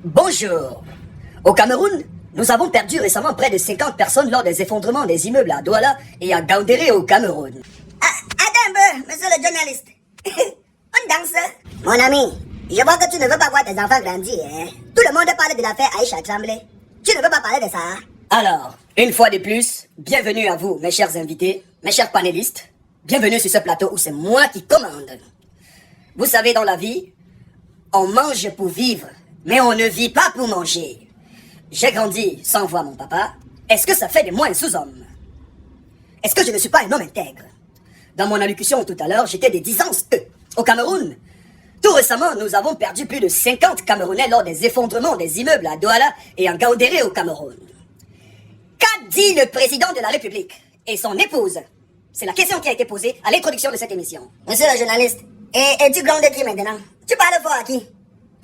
Bonjour. Au Cameroun, nous avons perdu récemment près de 50 personnes lors des effondrements des immeubles à Douala et à Gaoundéré au Cameroun. Attends un peu, monsieur le journaliste. On danse. Mon ami, je vois que tu ne veux pas voir tes enfants grandir. Hein? Tout le monde parle de l'affaire Aïcha Tremblay. Tu ne veux pas parler de ça? Alors, une fois de plus, bienvenue à vous, mes chers invités, mes chers panélistes. Bienvenue sur ce plateau où c'est moi qui commande. Vous savez, dans la vie, on mange pour vivre, mais on ne vit pas pour manger. J'ai grandi sans voir mon papa. Est-ce que ça fait de moi un sous-homme? Est-ce que je ne suis pas un homme intègre? Dans mon allocution tout à l'heure, j'étais des disances E. Au Cameroun, tout récemment, nous avons perdu plus de 50 Camerounais lors des effondrements des immeubles à Douala et en Gaoundéré au Cameroun. Qu'a dit le président de la République et son épouse? C'est la question qui a été posée à l'introduction de cette émission. Monsieur le journaliste, et tu grondes qui maintenant? Tu parles fort à qui?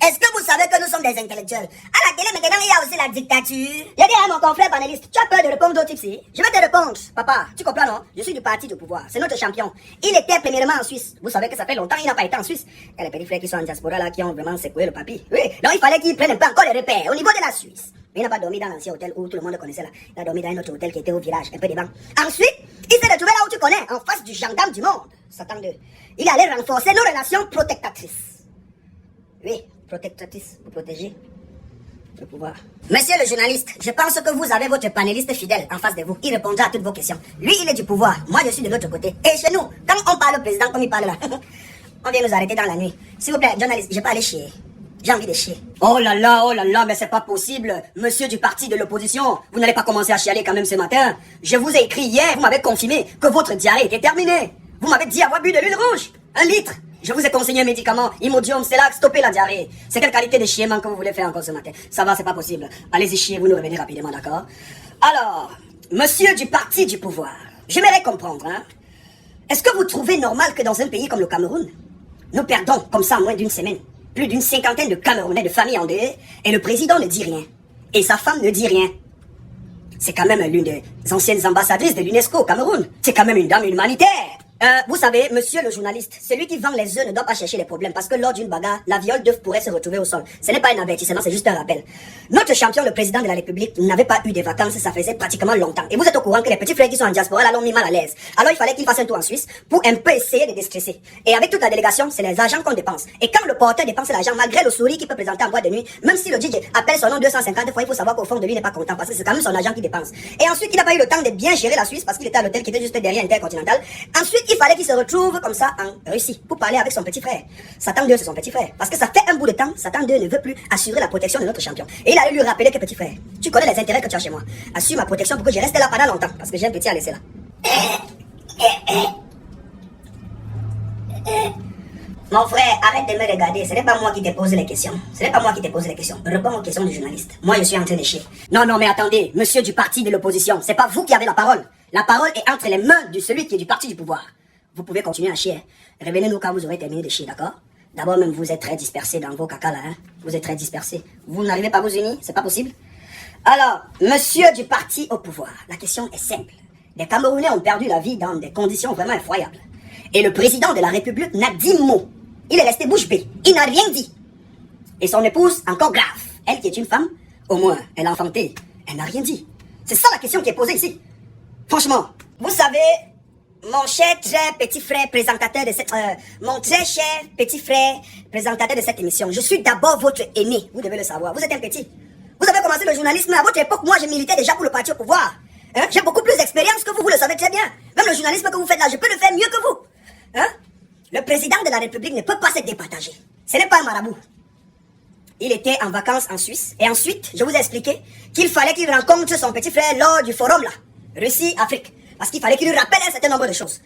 Est-ce que vous savez que nous sommes des intellectuels? À la télé maintenant, il y a aussi la dictature. J'ai dit à mon confrère panéliste, tu as peur de répondre aux tipsy? Je vais te répondre. Papa, tu comprends non? Je suis du parti du pouvoir. C'est notre champion. Il était premièrement en Suisse. Vous savez que ça fait longtemps qu'il n'a pas été en Suisse. Il y a les petits frères qui sont en diaspora là, qui ont vraiment secoué le papy. Oui, donc il fallait qu'il prenne un peu encore les repères au niveau de la Suisse. Mais il n'a pas dormi dans l'ancien hôtel où tout le monde le connaissait là. Il a dormi dans un autre hôtel qui était au village, un peu devant. Ensuite, il s'est retrouvé là où tu connais, en face du gendarme du monde. Satan 2. Il allait renforcer nos relations protectatrices. Oui, protectrice, pour protéger le pouvoir. Monsieur le journaliste, je pense que vous avez votre panéliste fidèle en face de vous. Il répondra à toutes vos questions. Lui, il est du pouvoir. Moi, je suis de l'autre côté. Et chez nous, quand on parle au président comme il parle là, on vient nous arrêter dans la nuit. S'il vous plaît, journaliste, je vais pas aller chier. J'ai envie de chier. Oh là là, mais c'est pas possible. Monsieur du parti de l'opposition, vous n'allez pas commencer à chialer quand même ce matin. Je vous ai écrit hier, vous m'avez confirmé que votre diarrhée était terminée. Vous m'avez dit avoir bu de l'huile rouge. 1 litre. Je vous ai conseillé un médicament, Imodium, Celac, stopper la diarrhée. C'est quelle qualité de chiement que vous voulez faire encore ce matin? Ça va, c'est pas possible. Allez-y chier, vous nous revenez rapidement, d'accord? Alors, monsieur du parti du pouvoir, j'aimerais comprendre, hein? Est-ce que vous trouvez normal que dans un pays comme le Cameroun, nous perdons comme ça en moins d'une semaine plus d'une 50aine de Camerounais de famille endeuillée et le président ne dit rien et sa femme ne dit rien? C'est quand même l'une des anciennes ambassadrices de l'UNESCO au Cameroun. C'est quand même une dame humanitaire. Vous savez, monsieur le journaliste, celui qui vend les œufs ne doit pas chercher les problèmes parce que lors d'une bagarre, la viole d'œuf pourrait se retrouver au sol. Ce n'est pas un avertissement, c'est juste un rappel. Notre champion, le président de la République, n'avait pas eu des vacances, ça faisait pratiquement longtemps. Et vous êtes au courant que les petits frères qui sont en diaspora là l'ont mis mal à l'aise. Alors il fallait qu'il fasse un tour en Suisse pour un peu essayer de déstresser. Et avec toute la délégation, c'est les agents qu'on dépense. Et quand le porteur dépense l'argent, malgré le sourire qu'il peut présenter en boîte de nuit, même si le DJ appelle son nom 250 fois, il faut savoir qu'au fond de lui n'est pas content parce que c'est quand même son agent qui dépense. Et ensuite, il n'a pas eu le temps de bien gérer la Suisse parce qu'il était à l'hôtel qui était juste derrière Intercontinental. Ensuite, il fallait qu'il se retrouve comme ça en Russie pour parler avec son petit frère. Satan 2, c'est son petit frère. Parce que ça fait un bout de temps, Satan 2 ne veut plus assurer la protection de notre champion. Et il allait lui rappeler que petit frère, tu connais les intérêts que tu as chez moi. Assure ma protection pour que je reste là pendant longtemps. Parce que j'ai un petit à laisser là. Mon frère, arrête de me regarder. Ce n'est pas moi qui te pose les questions. Ce n'est pas moi qui te pose les questions. Réponds aux questions du journaliste. Moi, je suis en train de chier. Non, mais attendez, monsieur du parti de l'opposition, c'est pas vous qui avez la parole. La parole est entre les mains de celui qui est du parti du pouvoir. Vous pouvez continuer à chier. Revenez-nous quand vous aurez terminé de chier, d'accord? D'abord, même vous êtes très dispersés dans vos cacas là, hein? Vous êtes très dispersés. Vous n'arrivez pas à vous unir, c'est pas possible. Alors, monsieur du parti au pouvoir, la question est simple. Les Camerounais ont perdu la vie dans des conditions vraiment effroyables. Et le président de la République n'a dit mot. Il est resté bouche bée. Il n'a rien dit. Et son épouse, encore grave. Elle qui est une femme, au moins, elle a enfanté. Elle n'a rien dit. C'est ça la question qui est posée ici. Franchement, vous savez, mon cher, très petit frère présentateur de cette... mon très cher petit frère présentateur de cette émission, je suis d'abord votre aîné. Vous devez le savoir. Vous êtes un petit. Vous avez commencé le journalisme à votre époque. Moi, je militais déjà pour le parti au pouvoir. Hein? J'ai beaucoup plus d'expérience que vous le savez très bien. Même le journalisme que vous faites là, je peux le faire mieux que vous. Hein? Le président de la République ne peut pas se départager. Ce n'est pas un marabout. Il était en vacances en Suisse. Et ensuite, je vous ai expliqué qu'il fallait qu'il rencontre son petit frère lors du forum là. Russie-Afrique. Parce qu'il fallait qu'il lui rappelle un certain nombre de choses.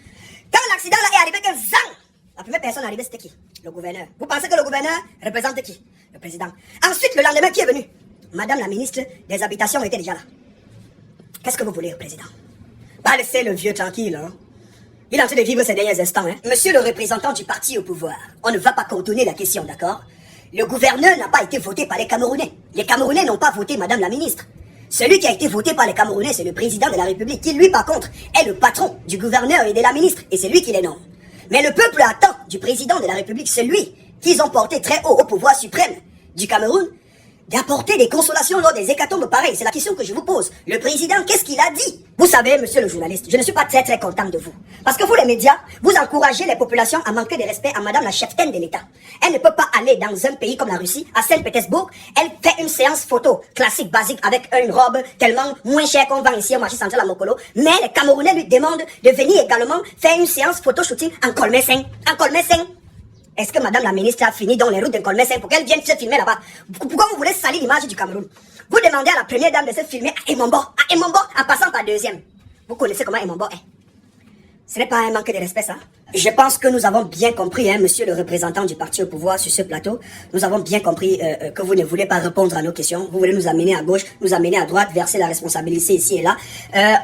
Quand l'accident là est arrivé, que zang, la première personne arrivée, c'était qui? Le gouverneur. Vous pensez que le gouverneur représente qui? Le président. Ensuite, le lendemain, qui est venu? Madame la ministre des Habitations était déjà là. Qu'est-ce que vous voulez, président? Bah, laissez le vieux tranquille, hein. Il est en train de vivre ses derniers instants, hein. Monsieur le représentant du parti au pouvoir, on ne va pas contourner la question, d'accord? Le gouverneur n'a pas été voté par les Camerounais. Les Camerounais n'ont pas voté Madame la ministre. Celui qui a été voté par les Camerounais, c'est le président de la République, qui lui, par contre, est le patron du gouverneur et de la ministre, et c'est lui qui les nomme. Mais le peuple attend du président de la République, celui qu'ils ont porté très haut au pouvoir suprême du Cameroun, d'apporter des consolations lors des hécatombes pareilles? C'est la question que je vous pose. Le président, qu'est-ce qu'il a dit? Vous savez, monsieur le journaliste, je ne suis pas très content de vous. Parce que vous, les médias, vous encouragez les populations à manquer de respect à madame la cheftaine de l'État. Elle ne peut pas aller dans un pays comme la Russie, à Saint-Pétersbourg, elle fait une séance photo classique, basique, avec une robe tellement moins chère qu'on vend ici au marché central à Mokolo. Mais les Camerounais lui demandent de venir également faire une séance photo shooting en Colmessin. En Colmessin. Est-ce que madame la ministre a fini dans les routes de Colmessin pour qu'elle vienne se filmer là-bas? Pourquoi vous voulez salir l'image du Cameroun? Vous demandez à la première dame de se filmer à Emombo, en passant par deuxième. Vous connaissez comment Emombo est? Ce n'est pas un manque de respect, ça. Je pense que nous avons bien compris, monsieur le représentant du parti au pouvoir sur ce plateau, nous avons bien compris que vous ne voulez pas répondre à nos questions. Vous voulez nous amener à gauche, nous amener à droite, verser la responsabilité ici et là.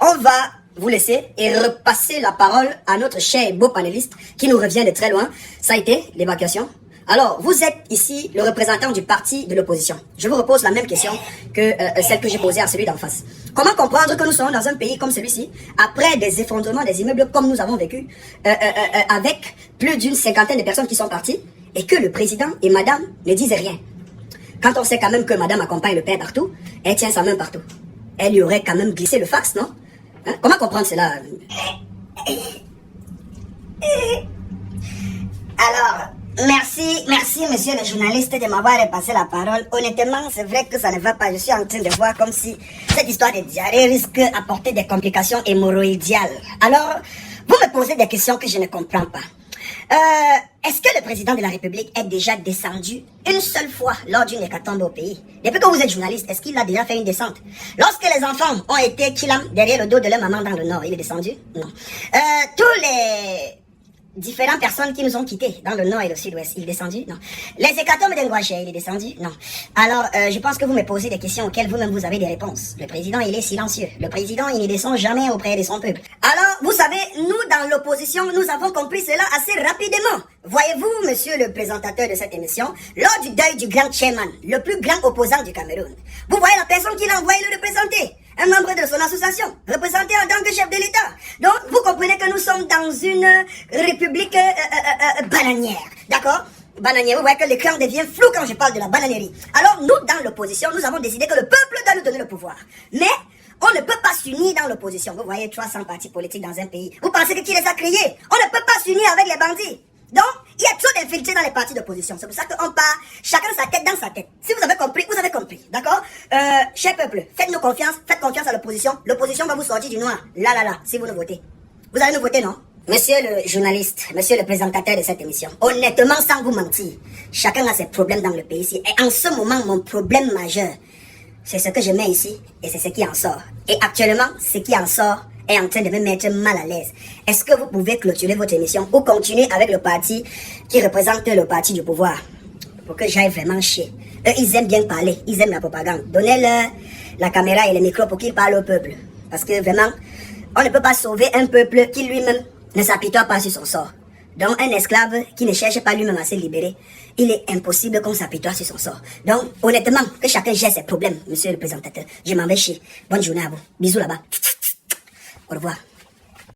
On va vous laisser et repasser la parole à notre cher et beau panéliste qui nous revient de très loin. Ça a été l'évacuation. Alors, vous êtes ici le représentant du parti de l'opposition. Je vous repose la même question que celle que j'ai posée à celui d'en face. Comment comprendre que nous sommes dans un pays comme celui-ci, après des effondrements des immeubles comme nous avons vécu, avec plus d'une cinquantaine de personnes qui sont parties, et que le président et madame ne disent rien? Quand on sait quand même que madame accompagne le père partout, elle tient sa main partout. Elle lui aurait quand même glissé le fax, non? Hein? Comment comprendre cela? Alors, merci monsieur le journaliste de m'avoir repassé la parole. Honnêtement, c'est vrai que ça ne va pas. Je suis en train de voir comme si cette histoire de diarrhée risque d'apporter des complications hémorroïdiales. Alors, vous me posez des questions que je ne comprends pas. Est-ce que le président de la République est déjà descendu une seule fois lors d'une hécatombe au pays? Depuis que vous êtes journaliste, est-ce qu'il a déjà fait une descente? Lorsque les enfants ont été killam derrière le dos de leur maman dans le nord, il est descendu? Non. Tous les différentes personnes qui nous ont quittés dans le nord et le sud-ouest, il est descendu? Non. Les hécatombes d'Engouaché, il est descendu? Non. Alors, je pense que vous me posez des questions auxquelles vous-même vous avez des réponses. Le président, il est silencieux. Le président, il ne descend jamais auprès de son peuple. Alors, vous savez, nous, dans l'opposition, nous avons compris cela assez rapidement. Voyez-vous, monsieur le présentateur de cette émission, lors du deuil du grand chairman, le plus grand opposant du Cameroun, vous voyez la personne qui l'a envoyé le représenter, un membre de son association, représenté en tant que chef de l'État. Donc, vous comprenez que nous sommes dans une république bananière, d'accord? Bananière, vous voyez que l'écran devient flou quand je parle de la bananerie. Alors, nous, dans l'opposition, nous avons décidé que le peuple doit nous donner le pouvoir. Mais, on ne peut pas s'unir dans l'opposition. Vous voyez 300 partis politiques dans un pays. Vous pensez que qui les a créés? On ne peut pas s'unir avec les bandits. Donc, il y a trop d'infiltrés dans les partis d'opposition. C'est pour ça qu'on part chacun sa tête dans sa tête. Si vous avez compris, vous avez compris. D'accord? Cher peuple, faites-nous confiance, faites confiance à l'opposition. L'opposition va vous sortir du noir. Là, si vous nous votez. Vous allez nous voter, non? Monsieur le journaliste, monsieur le présentateur de cette émission, honnêtement, sans vous mentir, chacun a ses problèmes dans le pays ici. Et en ce moment, mon problème majeur, c'est ce que je mets ici et c'est ce qui en sort. Et actuellement, ce qui en sort est en train de me mettre mal à l'aise. Est-ce que vous pouvez clôturer votre émission ou continuer avec le parti qui représente le parti du pouvoir? Pour que j'aille vraiment chier. Eux, ils aiment bien parler, ils aiment la propagande. Donnez-leur la caméra et le micro pour qu'ils parlent au peuple. Parce que vraiment, on ne peut pas sauver un peuple qui lui-même ne s'apitoie pas sur son sort. Donc, un esclave qui ne cherche pas lui-même à se libérer, il est impossible qu'on s'apitoie sur son sort. Donc, honnêtement, que chacun gère ses problèmes, monsieur le présentateur. Je m'en vais chier. Bonne journée à vous. Bisous là-bas. Au revoir.